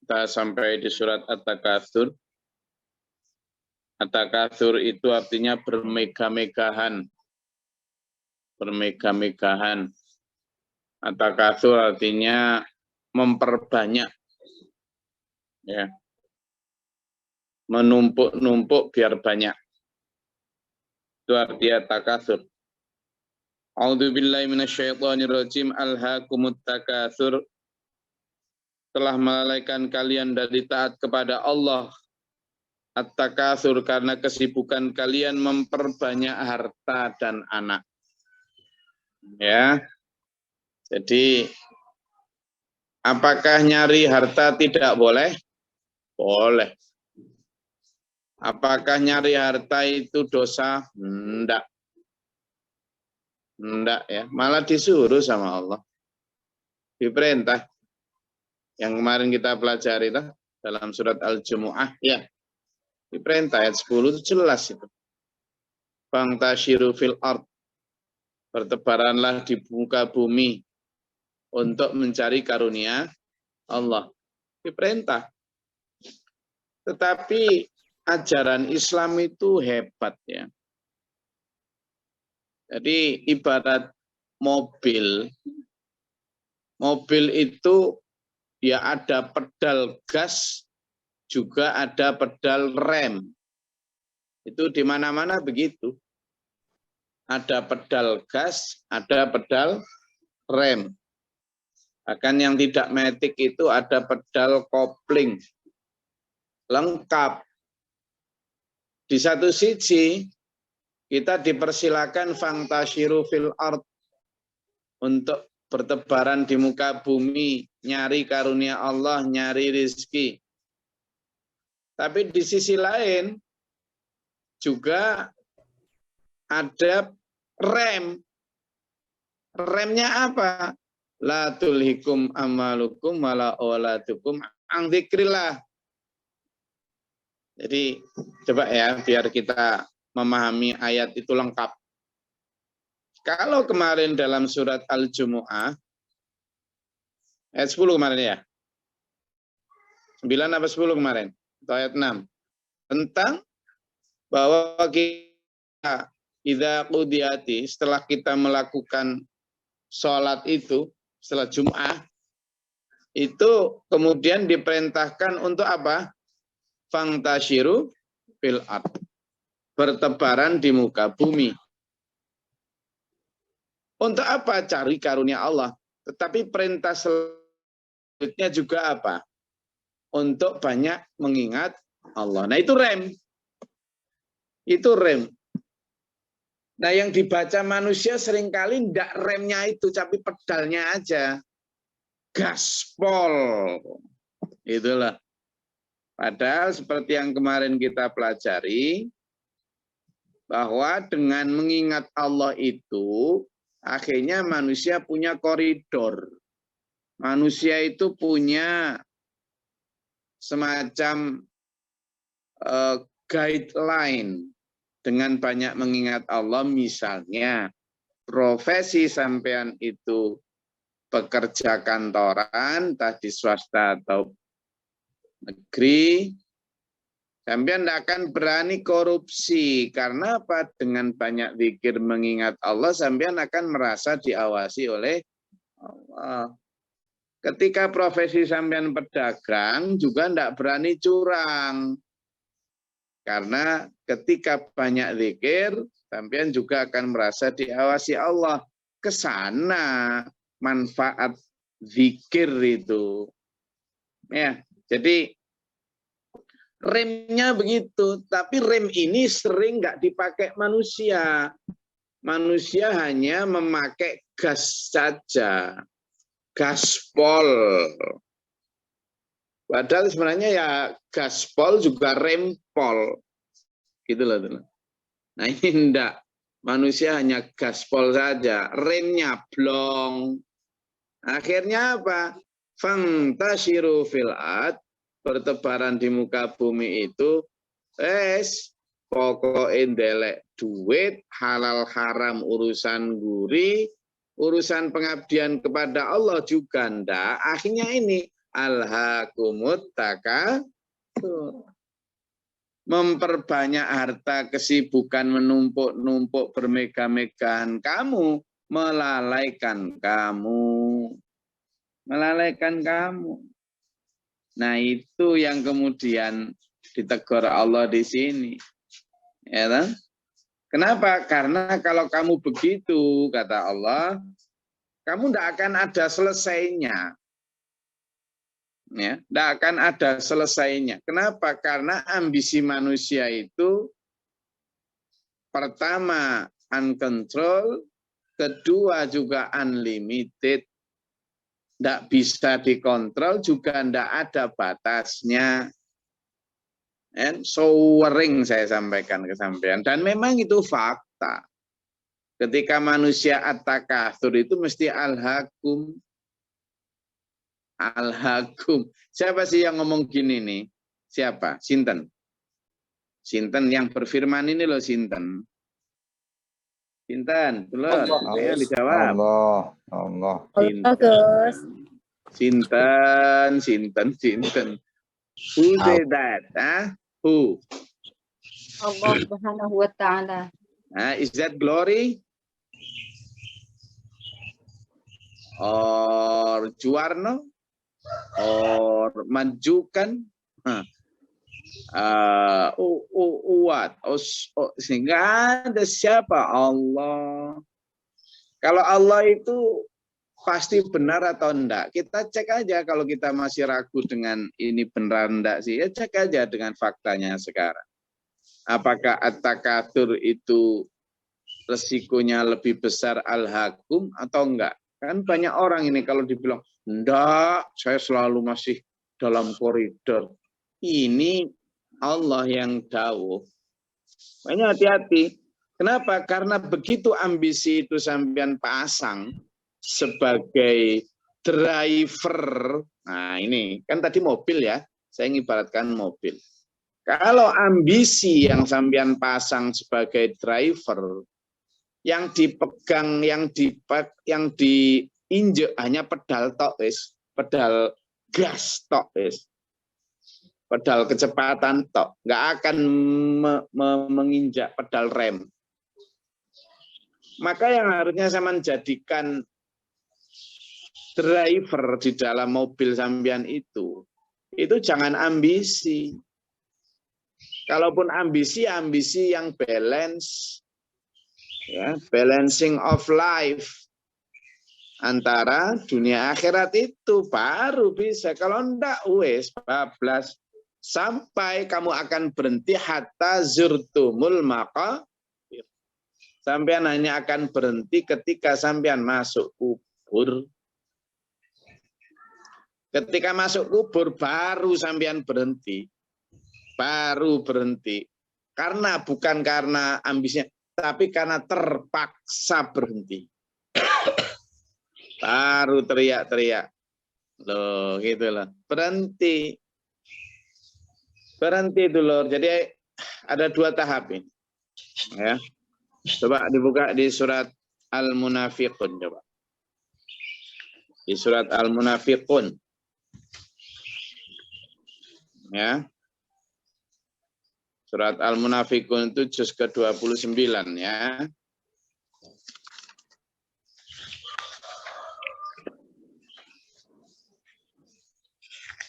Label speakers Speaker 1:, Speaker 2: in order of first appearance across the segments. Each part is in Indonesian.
Speaker 1: Kita sampai di surat At-Takatsur. At-Takatsur itu artinya bermegah-megahan. Bermegah-megahan. At-Takatsur artinya memperbanyak. Ya. Menumpuk-numpuk biar banyak. Itu artinya Takatsur. A'udzubillahi minasyaitonirrajim. Alhaakumut takatsur. Telah melalaikan kalian dari taat kepada Allah. At-takatsur karena kesibukan kalian memperbanyak harta dan anak. Ya. Jadi apakah nyari harta tidak boleh? Boleh. Apakah nyari harta itu dosa? Enggak. Enggak ya. Malah disuruh sama Allah. Diperintah. Yang kemarin kita pelajari dalam surat Al-Jumu'ah, ya. Diperintah ayat 10 itu jelas itu. Fangtashiru fil ard. Bertebaranlah di muka bumi untuk mencari karunia Allah. Diperintah. Tetapi ajaran Islam itu hebat ya. Jadi ibarat mobil. Mobil itu ya ada pedal gas, juga ada pedal rem. Itu di mana-mana begitu. Ada pedal gas, ada pedal rem. Bahkan yang tidak matic itu ada pedal kopling. Lengkap. Di satu sisi, kita dipersilakan fangtashiru fil ard untuk bertebaran di muka bumi, nyari karunia Allah, nyari rizki. Tapi di sisi lain juga ada rem. Remnya apa? La tulhikum amalukum wala auladukum an dzikrillah. Jadi coba ya biar kita memahami ayat itu lengkap. Kalau kemarin dalam surat Al-Jumu'ah, ayat 10 kemarin ya? 9 apa 10 kemarin? Atau ayat 6? Tentang bahwa kita idza qudiyati, setelah kita melakukan sholat itu, setelah Jum'ah, itu kemudian diperintahkan untuk apa? Fangtashiru fil ard. Bertebaran di muka bumi. Untuk apa? Cari karunia Allah. Tetapi perintah selanjutnya juga apa? Untuk banyak mengingat Allah. Nah itu rem. Itu rem. Nah yang dibaca manusia seringkali tidak remnya itu, tapi pedalnya aja. Gaspol. Itulah. Padahal seperti yang kemarin kita pelajari, bahwa dengan mengingat Allah itu, akhirnya manusia punya koridor. Manusia itu punya semacam guideline dengan banyak mengingat Allah. Misalnya profesi sampean itu pekerja kantoran, entah di swasta atau negeri, sampean tidak akan berani korupsi. Karena apa? Dengan banyak zikir mengingat Allah, sampean akan merasa diawasi oleh Allah. Ketika profesi sampean pedagang, juga tidak berani curang. Karena ketika banyak zikir, sampean juga akan merasa diawasi Allah. Kesana manfaat zikir itu. Ya, jadi remnya begitu, tapi rem ini sering nggak dipakai manusia. Manusia hanya memakai gas saja, gaspol. Padahal sebenarnya ya gaspol juga rempol, gitu loh. Nah ini enggak, manusia hanya gaspol saja, remnya blong. Akhirnya apa? Fangtashiru fil ard. Bertebaran di muka bumi itu, pokoknya ndelek duit, halal haram urusan guri, urusan pengabdian kepada Allah juga ndak. Akhirnya ini, alhaakumut takatsur. Memperbanyak harta, kesibukan menumpuk-numpuk, bermega-megahan, kamu melalaikan kamu. Melalaikan kamu. Nah, itu yang kemudian ditegur Allah di sini. Ya kan? Kenapa? Karena kalau kamu begitu, kata Allah, kamu tidak akan ada selesainya. Ya, tidak akan ada selesainya. Kenapa? Karena ambisi manusia itu pertama uncontrolled, kedua juga unlimited. Tidak bisa dikontrol, juga tidak ada batasnya. And sering saya sampaikan ke sampean. Dan memang itu fakta. Ketika manusia at-takatsur itu mesti alhaakum. Alhaakum. Siapa sih yang ngomong gini nih? Siapa? Sinten? Sinten yang berfirman ini loh, Sinten. Sinten, belum? Ayo dijawab.
Speaker 2: Allah.
Speaker 1: Sinten. Who said that? Huh? Who?
Speaker 3: Allah Subhanahu wa ta'ala.
Speaker 1: Is that glory? Or Juwarno? Or Manjukan? What? Sehingga ada siapa? Allah. Kalau Allah itu pasti benar atau enggak? Kita cek aja kalau kita masih ragu dengan ini benar enggak sih. Ya cek aja dengan faktanya sekarang. Apakah at-takatsur itu resikonya lebih besar al-hakum atau enggak? Kan banyak orang ini kalau dibilang, enggak, saya selalu masih dalam koridor. Ini Allah yang dawuh. Makanya hati-hati. Kenapa? Karena begitu ambisi itu sampean pasang sebagai driver. Nah ini, kan tadi mobil ya. Saya ibaratkan mobil. Kalau ambisi yang sampean pasang sebagai driver, yang dipegang, yang diinjek hanya pedal tok wis, pedal gas tok wis, pedal kecepatan tok, nggak akan menginjak pedal rem. Maka yang harusnya saya menjadikan driver di dalam mobil sampean itu jangan ambisi. Kalaupun ambisi yang balance. Ya, balancing of life antara dunia akhirat itu baru bisa. Kalau enggak wes bablas sampai kamu akan berhenti hatta zurtumul maqabir. Sampean hanya akan berhenti ketika sampean masuk kubur. Ketika masuk kubur baru sampean berhenti. Baru berhenti. Karena bukan karena ambisinya, tapi karena terpaksa berhenti. Baru teriak-teriak. Loh, gitu loh. Berhenti. Berhenti dulu. Jadi ada dua tahap ini. Ya. Coba dibuka di surat Al-Munafiqun. Coba. Di surat Al-Munafiqun. Ya. Surat Al-Munafiqun itu juz ke-29 ya.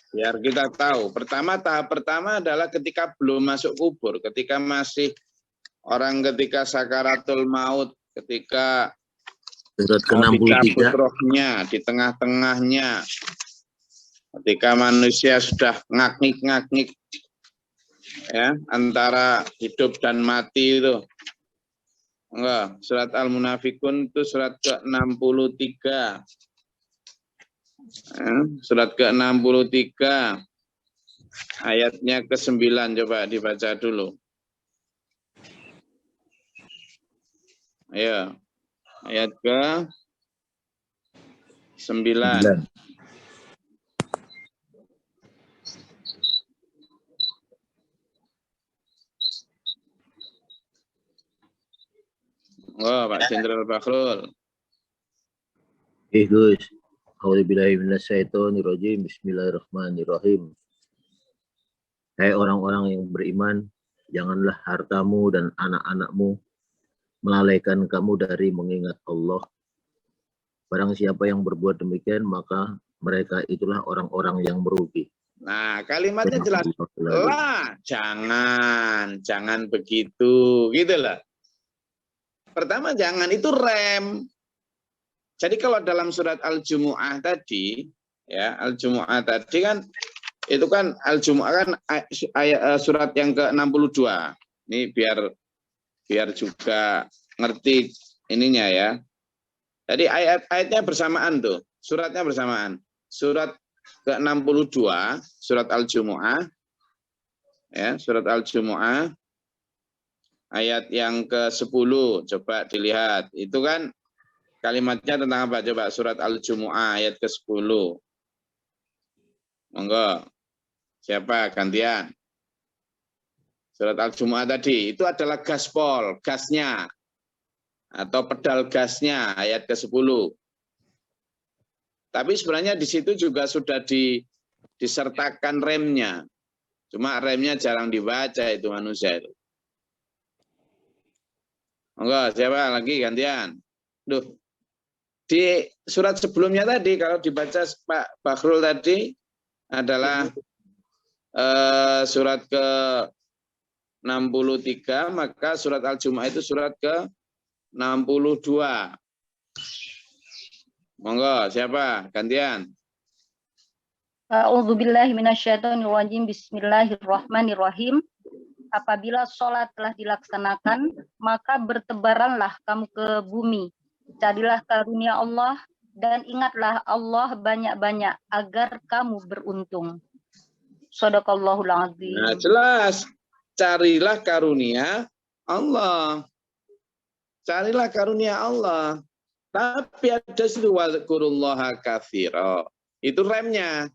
Speaker 1: Biar kita tahu. Tahap pertama adalah ketika belum masuk kubur, ketika masih orang ketika sakaratul maut, ketika dicabut rohnya di tengah-tengahnya, ketika manusia sudah ngaknik-ngaknik ya antara hidup dan mati itu. Enggak, surat Al-Munafiqun itu surat ke-63. Ya, surat ke-63 ayatnya ke-9 coba dibaca dulu. Ayo. Ayat ke-9. Oh, Pak Jenderal Bakhrul.
Speaker 2: Gus. A'udzubillahi minasyaitonirrajim. Bismillahirrahmanirrahim. Hai orang-orang yang beriman, janganlah hartamu dan anak-anakmu melalaikan kamu dari mengingat Allah. Barang siapa yang berbuat demikian, maka mereka itulah orang-orang yang merugi.
Speaker 1: Nah, kalimatnya jelas. Lah, jangan begitu, gitu lah. Pertama, jangan itu rem. Jadi kalau dalam surat Al-Jumu'ah tadi, ya Al-Jumu'ah tadi kan, itu kan Al-Jumu'ah kan surat yang ke-62. Ini biar juga ngerti ininya ya. Jadi ayat-ayatnya bersamaan tuh, suratnya bersamaan. Surat ke-62, surat Al-Jumu'ah, ya, surat Al-Jumu'ah, ayat yang ke-10, coba dilihat. Itu kan kalimatnya tentang apa? Coba surat Al-Jumu'ah, ayat ke-10. Monggo, siapa gantian? Surat Al-Jumu'ah tadi, itu adalah gaspol, gasnya, atau pedal gasnya, ayat ke-10. Tapi sebenarnya di situ juga sudah disertakan remnya. Cuma remnya jarang dibaca itu manusia itu. Enggak, siapa lagi gantian? Duh. Di surat sebelumnya tadi kalau dibaca Pak Bakhrul tadi adalah surat ke-63, maka surat Al-Jumu'ah itu surat ke-62. Monggo, siapa? Gantian.
Speaker 3: A'udzubillahi minasyaitonirrajim. Bismillahirrahmanirrahim. Apabila sholat telah dilaksanakan, maka bertebaranlah kamu ke bumi. Carilah karunia Allah dan ingatlah Allah banyak-banyak agar kamu beruntung. Shadaqallahul azim.
Speaker 1: Nah, jelas. Carilah karunia Allah. Carilah karunia Allah. Tapi ada situ wadzkurullaha katsira. Itu remnya.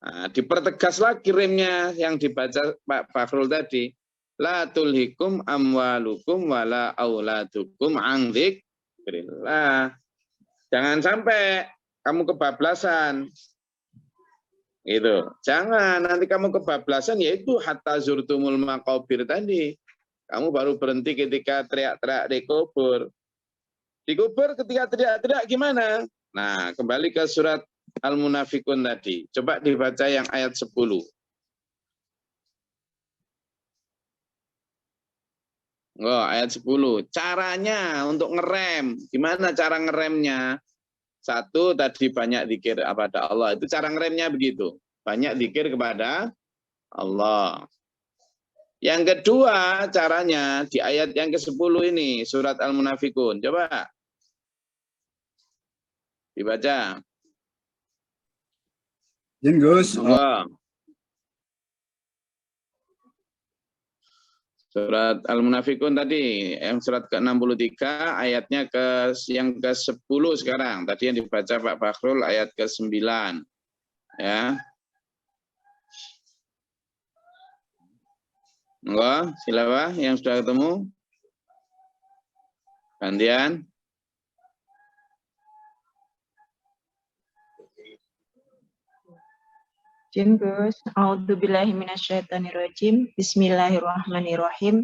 Speaker 1: Nah, dipertegas lagi remnya yang dibaca Pak Bakhrul tadi. La tulhikum amwalukum wala auladukum an dzikrillah. Jangan sampai kamu kebablasan. Gitu. Jangan nanti kamu kebablasan, yaitu hatta zurtumul maqabir tadi. Kamu baru berhenti ketika teriak-teriak di kubur. Dikubur ketika teriak-teriak gimana? Nah, kembali ke surat Al-Munafikun tadi. Coba dibaca yang ayat 10. Oh, ayat 10. Caranya untuk ngerem. Gimana cara ngeremnya? Satu, tadi banyak zikir kepada Allah. Itu cara ngeremnya begitu. Banyak zikir kepada Allah. Yang kedua, caranya di ayat yang ke-10 ini, surat Al-Munafikun. Coba dibaca.
Speaker 4: Gus.
Speaker 1: Surat Al-Munafikun tadi, yang surat ke-63, ayatnya yang ke-10 sekarang. Tadi yang dibaca Pak Bakhrul ayat ke-9. Ya. Enggak, silakan yang sudah ketemu. Gantian.
Speaker 5: Gus, a'udzubillahi minasyaitonirrajim. Bismillahirrahmanirrahim.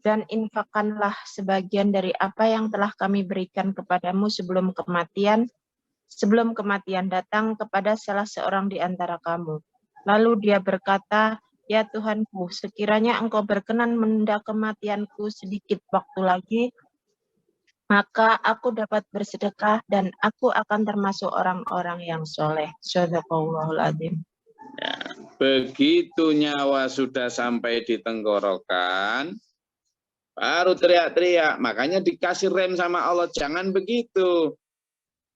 Speaker 5: Dan infakkanlah sebagian dari apa yang telah kami berikan kepadamu sebelum kematian datang kepada salah seorang di antara kamu. Lalu dia berkata, ya Tuhanku, sekiranya engkau berkenan menunda kematianku sedikit waktu lagi, maka aku dapat bersedekah dan aku akan termasuk orang-orang yang soleh. Shadaqallahul azim.
Speaker 1: Ya, begitu nyawa sudah sampai di tenggorokan, baru teriak-teriak. Makanya dikasih rem sama Allah, jangan begitu.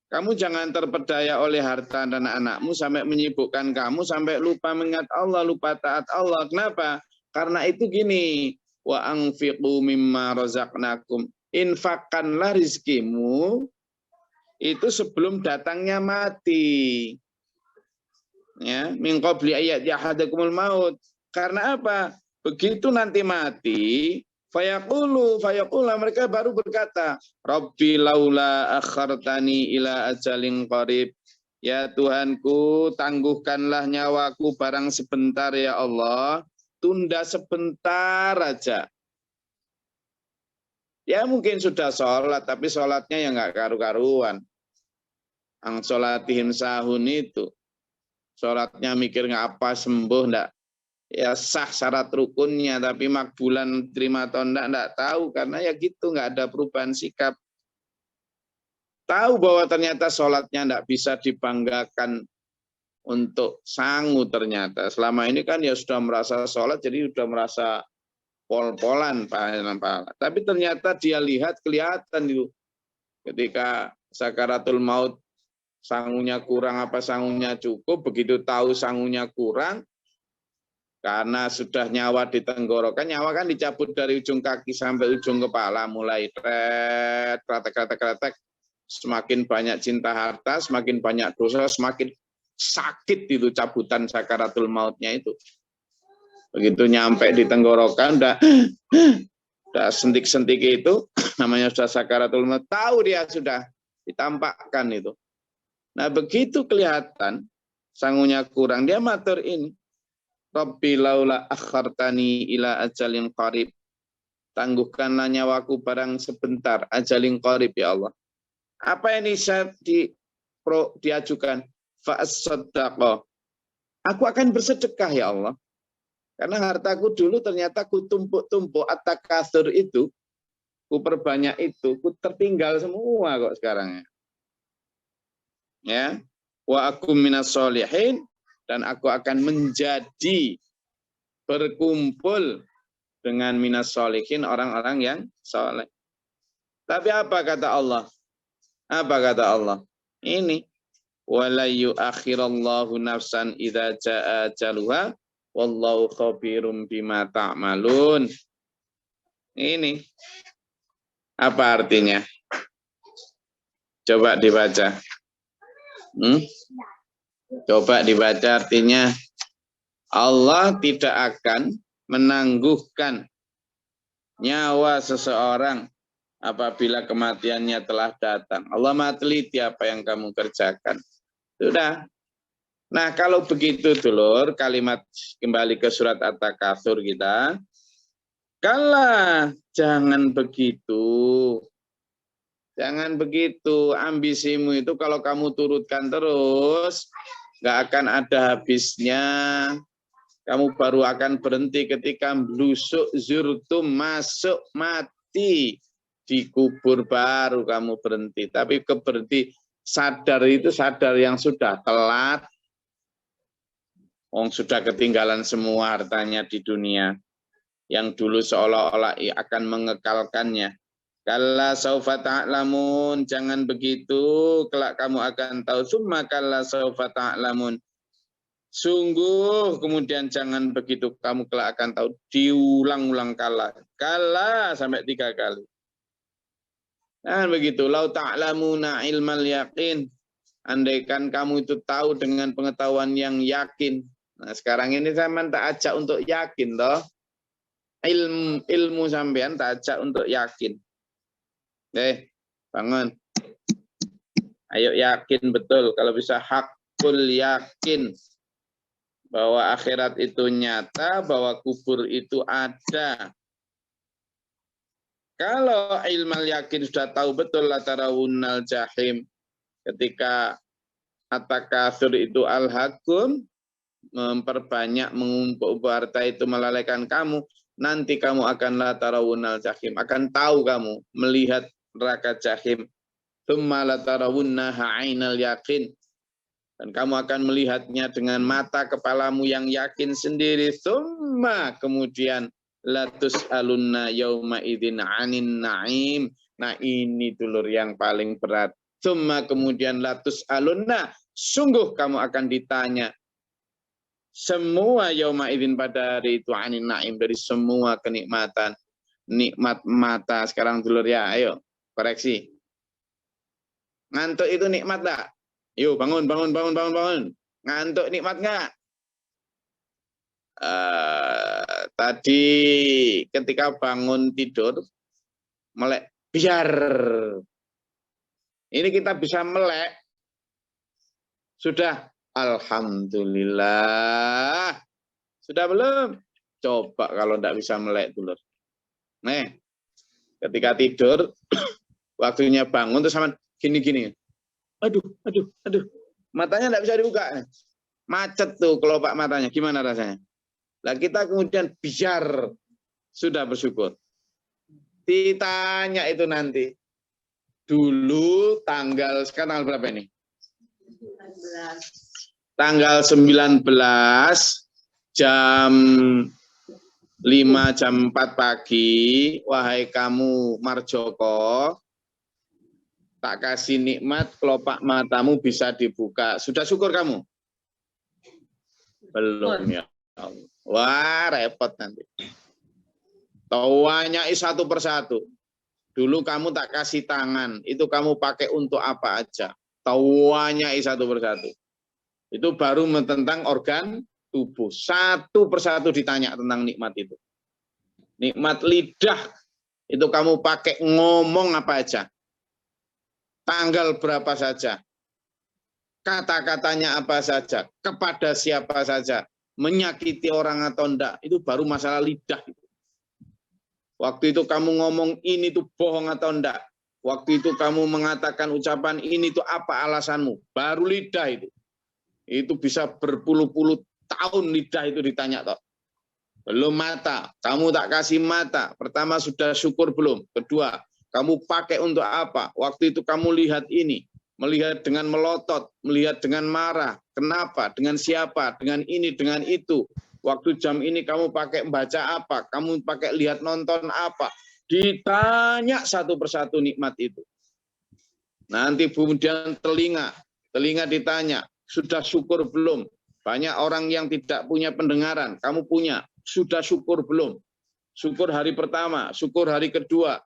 Speaker 1: Kamu jangan terpedaya oleh harta dan anakmu sampai menyibukkan kamu, sampai lupa mengingat Allah, lupa taat Allah. Kenapa? Karena itu gini, wa anfiqu mimma razaqnakum. Infakkanlah rizkimu itu sebelum datangnya mati. Ya, min qabli ayat yahadakumul maut. Karena apa? Begitu nanti mati, Fayaqula mereka baru berkata, Rabbi laula akhartani ila ajalin qarib. Ya Tuhanku, tangguhkanlah nyawaku barang sebentar ya Allah. Tunda sebentar aja. Ya mungkin sudah sholat, tapi sholatnya ya nggak karu-karuan. Ang sholatihim sahun itu. Sholatnya mikir nggak apa, sembuh nggak. Ya sah syarat rukunnya, tapi makbulan terima atau enggak tahu, karena ya gitu, nggak ada perubahan sikap. Tahu bahwa ternyata sholatnya enggak bisa dibanggakan untuk sangu ternyata. Selama ini kan ya sudah merasa sholat, jadi sudah merasa pol-polan. Tapi ternyata dia lihat, kelihatan itu. Ketika sakaratul maut, sangunya kurang apa sangunya cukup, begitu tahu sangunya kurang, karena sudah nyawa di tenggorokan, nyawa kan dicabut dari ujung kaki sampai ujung kepala, mulai kretek, semakin banyak cinta harta, semakin banyak dosa, semakin sakit itu cabutan sakaratul mautnya itu. Begitu nyampe di tenggorokan, udah sentik-sentik itu, namanya sudah sakaratul maut, tahu dia sudah ditampakkan itu. Nah begitu kelihatan, sangunya kurang, dia matur ini, Rabbi laula akhartani ila ajalin qarib. Tangguhkanlah nyawaku barang sebentar, ajalin qarib ya Allah. Apa yang bisa diajukan? Fa'as-saddaqah. Aku akan bersedekah ya Allah. Karena hartaku dulu ternyata ku tumpuk-tumpuk, at-takatsur itu, ku perbanyak itu, ku tertinggal semua kok sekarang. Ya. Wa akum minas sholihin. Dan aku akan menjadi berkumpul dengan minas sholihin, orang-orang yang soleh. Tapi apa kata Allah? Apa kata Allah? Ini. Wala yu'akhirallahu nafsan idza jaa ajaluha wallahu khabirum bima ta'malun. Ini. Apa artinya? Coba dibaca. Coba dibaca artinya, Allah tidak akan menangguhkan nyawa seseorang apabila kematiannya telah datang. Allah maha teliti apa yang kamu kerjakan. Sudah. Nah kalau begitu dulur, kalimat kembali ke surat At-Takatsur kita. Kalah, jangan begitu. Jangan begitu, ambisimu itu kalau kamu turutkan terus, nggak akan ada habisnya. Kamu baru akan berhenti ketika blusuk zurtum, masuk mati, dikubur baru kamu berhenti. Tapi berhenti sadar itu sadar yang sudah telat. Sudah ketinggalan semua hartanya di dunia. Yang dulu seolah-olah akan mengekalkannya. Kalla saufa ta'lamun, jangan begitu, kelak kamu akan tahu. Summa kalla saufa ta'lamun. Sungguh, kemudian jangan begitu, kamu kelak akan tahu. Diulang-ulang kalla. Kalla sampai 3 kali. Nah begitu, lau ta'lamuna ilmal yakin. Andaikan kamu itu tahu dengan pengetahuan yang yakin. Nah sekarang ini saya tak ajak untuk yakin toh. Ilmu sampean tak ajak untuk yakin. Bangun. Ayo yakin betul. Kalau bisa hakul yakin bahwa akhirat itu nyata, bahwa kubur itu ada. Kalau ilmal yakin sudah tahu betul latarawunnal jahim. Ketika at-takatsur itu al-hakum, memperbanyak mengumpul harta itu melalaikan kamu, nanti kamu akan latarawunnal jahim, akan tahu kamu melihat neraka jahim. Tsumma latarawunnaha 'ainal yaqin. Dan kamu akan melihatnya dengan mata kepalamu yang yakin sendiri. Tsumma kemudian latus'alunna yauma idzin 'anin na'im. Nah, ini dulur yang paling berat. Tsumma kemudian latus'alunna, sungguh kamu akan ditanya semua yauma idzin pada hari itu 'anin na'im, dari semua kenikmatan. Nikmat mata sekarang dulur ya, ayo. Koreksi. Ngantuk itu nikmat enggak? Yuk bangun. Ngantuk nikmat enggak? Tadi ketika bangun tidur, melek biar. Ini kita bisa melek. Sudah, alhamdulillah. Sudah belum? Coba kalau tidak bisa melek dulu. Nih, ketika tidur, waktunya bangun terus sama gini-gini. Aduh. Matanya tidak bisa dibuka. Macet tuh kelopak matanya. Gimana rasanya? Nah, kita kemudian biar sudah bersyukur. Ditanya itu nanti. Dulu sekarang tanggal berapa ini? 19. Tanggal 19 jam 5 jam 4 pagi, wahai kamu Marjoko, tak kasih nikmat kelopak matamu bisa dibuka. Sudah syukur kamu? Belum ya. Wah, repot nanti. Tawanyai satu persatu. Dulu kamu tak kasih tangan, itu kamu pakai untuk apa aja? Tawanyai satu persatu. Itu baru tentang organ tubuh. Satu persatu ditanya tentang nikmat itu. Nikmat lidah, itu kamu pakai ngomong apa aja. Tanggal berapa saja. Kata-katanya apa saja. Kepada siapa saja. Menyakiti orang atau enggak, itu baru masalah lidah. Waktu itu kamu ngomong ini tuh bohong atau enggak. Waktu itu kamu mengatakan ucapan ini tuh apa alasanmu. Baru lidah itu. Itu bisa berpuluh-puluh tahun lidah itu ditanya toh. Belum mata, kamu tak kasih mata. Pertama sudah syukur belum? Kedua, kamu pakai untuk apa? Waktu itu kamu lihat ini. Melihat dengan melotot, melihat dengan marah. Kenapa? Dengan siapa? Dengan ini, dengan itu. Waktu jam ini kamu pakai baca apa? Kamu pakai lihat nonton apa? Ditanya satu persatu nikmat itu. Nanti kemudian telinga ditanya, sudah syukur belum? Banyak orang yang tidak punya pendengaran, kamu punya. Sudah syukur belum? Syukur hari pertama, syukur hari kedua.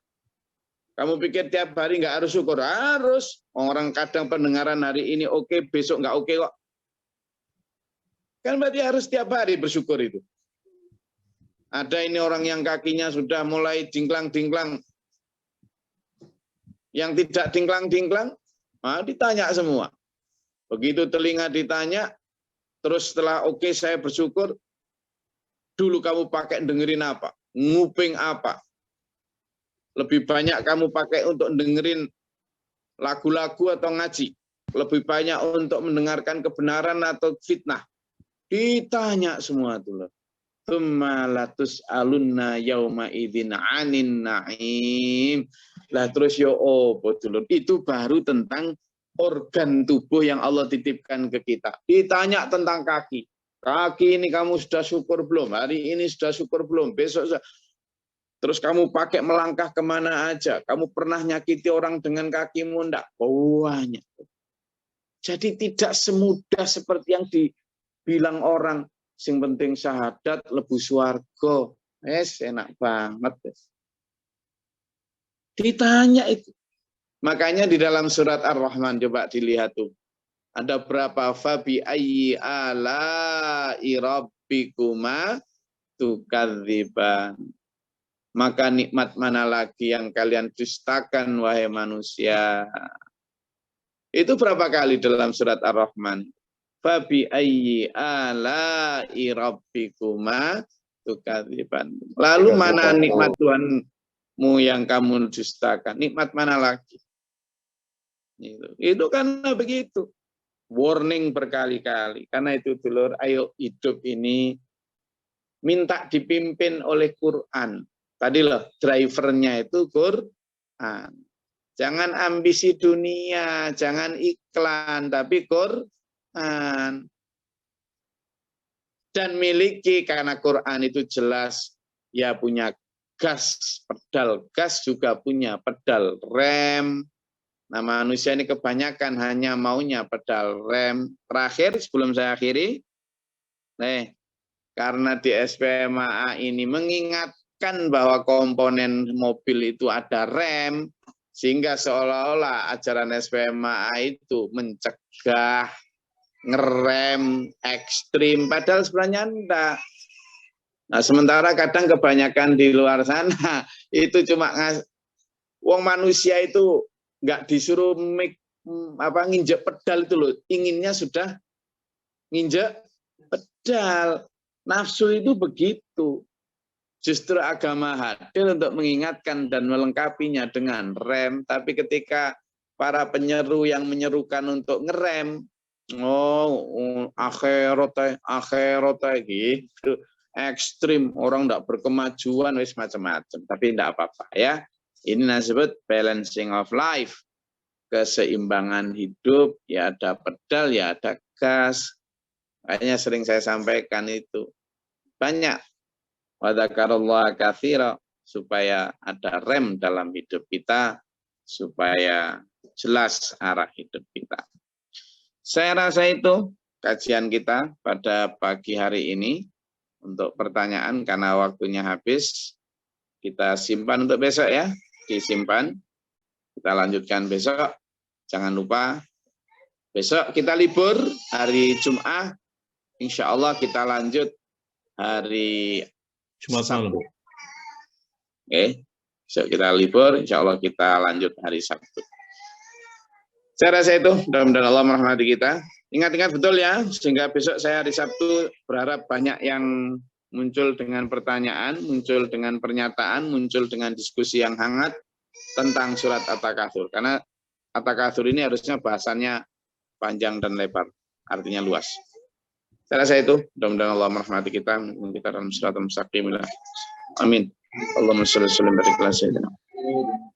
Speaker 1: Kamu pikir tiap hari nggak harus syukur? Harus. Orang kadang pendengaran hari ini oke, besok nggak oke kok. Kan berarti harus tiap hari bersyukur itu. Ada ini orang yang kakinya sudah mulai dingklang-dingklang. Yang tidak dingklang-dingklang, ditanya semua. Begitu telinga ditanya, terus setelah oke saya bersyukur, dulu kamu pakai dengerin apa? Nguping apa? Lebih banyak kamu pakai untuk dengerin lagu-lagu atau ngaji. Lebih banyak untuk mendengarkan kebenaran atau fitnah. Ditanya semua dulu. Tsumalatus alunna yauma idzin anin na'im. Lah terus dulur. Itu baru tentang organ tubuh yang Allah titipkan ke kita. Ditanya tentang kaki. Kaki ini kamu sudah syukur belum? Hari ini sudah syukur belum? Besok sudah. Terus kamu pakai melangkah kemana aja. Kamu pernah nyakiti orang dengan kakimu enggak? Banyak. Jadi tidak semudah seperti yang dibilang orang. Sing penting syahadat lebu swarga. Enak banget. Ditanya itu. Makanya di dalam surat Ar-Rahman coba dilihat tuh. Ada berapa fabi ayyi ala'i rabbikuma tukadziban. Maka nikmat mana lagi yang kalian dustakan wahai manusia. Itu berapa kali dalam surat Ar-Rahman? Fabi ayyi ala'i rabbikuma tukadziban. Lalu mana nikmat Tuhanmu yang kamu dustakan? Nikmat mana lagi? Itu karena begitu. Warning berkali-kali. Karena itu dulur, ayo hidup ini minta dipimpin oleh Quran. Tadi loh, drivernya itu Quran. Jangan ambisi dunia, jangan iklan, tapi Quran. Dan miliki, karena Quran itu jelas, ya punya gas, pedal gas juga punya pedal rem. Nah manusia ini kebanyakan hanya maunya pedal rem. Terakhir, sebelum saya akhiri, karena di SPMA ini mengingat bahwa komponen mobil itu ada rem, sehingga seolah-olah ajaran SPMA itu mencegah, ngerem, ekstrim, padahal sebenarnya enggak. Nah, sementara kadang kebanyakan di luar sana itu cuma wong manusia itu nggak disuruh nginjek pedal itu loh, inginnya sudah nginjek pedal. Nafsu itu begitu. Justru agama hadir untuk mengingatkan dan melengkapinya dengan rem, tapi ketika para penyeru yang menyerukan untuk ngerem, akhirat gitu, ekstrim, orang tidak berkemajuan, wis macam-macam. Tapi tidak apa-apa ya. Ini disebut balancing of life, keseimbangan hidup. Ya ada pedal, ya ada gas. Kayaknya sering saya sampaikan itu banyak. Wa dzakarallaha katsira, supaya ada rem dalam hidup kita, supaya jelas arah hidup kita. Saya rasa itu kajian kita pada pagi hari ini. Untuk pertanyaan, karena waktunya habis, kita simpan untuk besok ya, disimpan. Kita lanjutkan besok. Jangan lupa, besok kita libur, hari Jumat. Insya Allah kita lanjut hari
Speaker 4: Jumat malam.
Speaker 1: Oke, besok kita libur, insya Allah kita lanjut hari Sabtu. Saya rasa itu, mudah-mudahan Allah merahmati kita. Ingat-ingat betul ya, sehingga besok saya hari Sabtu berharap banyak yang muncul dengan pertanyaan, muncul dengan pernyataan, muncul dengan diskusi yang hangat tentang surat At-Takatsur. Karena At-Takatsur ini harusnya bahasannya panjang dan lebar, artinya luas. Saya rasa itu, mudah-mudahan Allah merahmati kita dalam siratal mustaqim. Amin. Allahumma shalli wa sallim wa barik ala sayyidina.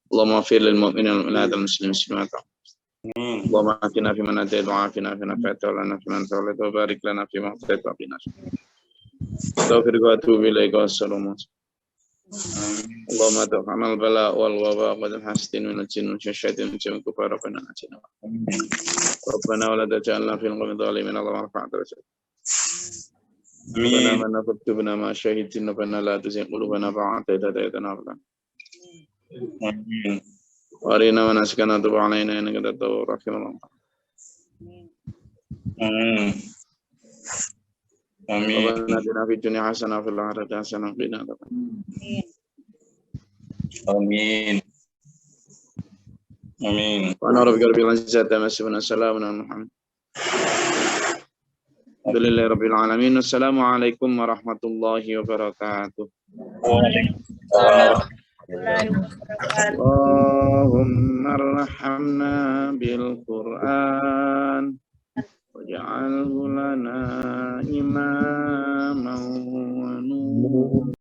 Speaker 1: Allahumma ighfir lil mu'minina wal mu'minati wal muslimin wal muslimat. Allahumma atina fi man hadayta wa afina fi man afayta wa lana fi man tawallayta wa barik lana fi ma atayta wa qina astaghfiruka wa atubu ilaika. Wassalamu Allahumma ta'amal bala wal waba wa hastin min al-jinn wa syaitan min kufar rabbana atina rabbana wa la taj'alna fil qawmi dhalimin. Allahumma rafa'na darajat. Amin. Rabbana faktubna ma syahidin rabbana la tuzigh qulubana ba'da idh hadaytana wa amin. Warina manasikana tub alaina innaka antat tawwabur rahim. Amin. Amin. Rabbana atina fid dunya hasanah wa fil akhirati hasanah wa qina adzabannar. Amin. Amin. Wa ana rabbika rabbil izzati amma yasifun. Assalamu alaikum. Alhamdulillahi rabbil alamin. Assalamualaikum warahmatullahi wabarakatuh. Waalaikumsalam. Allahumma arhamna bil Qur'an waj'alhu lana imaman wa nuran.